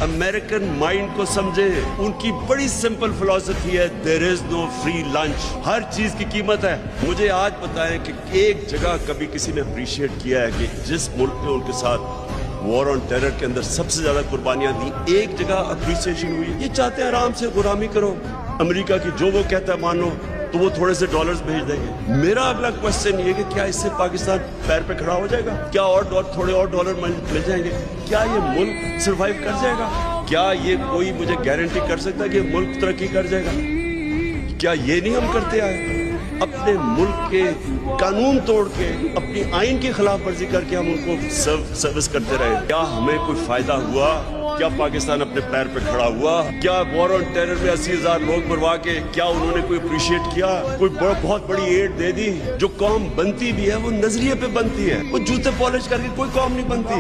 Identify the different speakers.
Speaker 1: American mind को समझे। उनकी बड़ी सिंपल फिलॉसफी है, there is no free lunch. हर चीज की कीमत है। मुझे आज बताएं कि एक जगह कभी किसी ने अप्रिशिएट किया है कि जिस मुल्क ने उनके साथ वॉर ऑन टेरर के अंदर सबसे ज्यादा कुर्बानियां दी, एक जगह अप्रिसिएशन हुई? ये चाहते हैं आराम से गुलामी करो, अमेरिका की जो वो कहता है मानो, तो वो थोड़े से डॉलर्स भेज देंगे। मेरा अगला क्वेश्चन ये कि क्या इससे पाकिस्तान पैर पे खड़ा हो जाएगा? क्या और थोड़े और डॉलर मिल जाएंगे? क्या ये मुल्क सरवाइव कर जाएगा? क्या ये कोई मुझे गारंटी कर सकता है कि मुल्क तरक्की कर जाएगा? क्या ये नहीं हम करते आए? अपने मुल्क के कानून तोड़ के, अपनी आइन की खिलाफ वर्जी करके हम उनको सर्विस करते रहे। क्या हमें कोई फायदा हुआ? क्या पाकिस्तान अपने पैर पे खड़ा हुआ? क्या वॉर ऑन टेरर में 80,000 लोग मरवा के क्या उन्होंने कोई अप्रिशिएट किया? कोई बहुत बड़ी एड दे दी? जो कौम बनती भी है वो नजरिए पे बनती है, वो जूते पॉलिश करके कोई कौम नहीं बनती।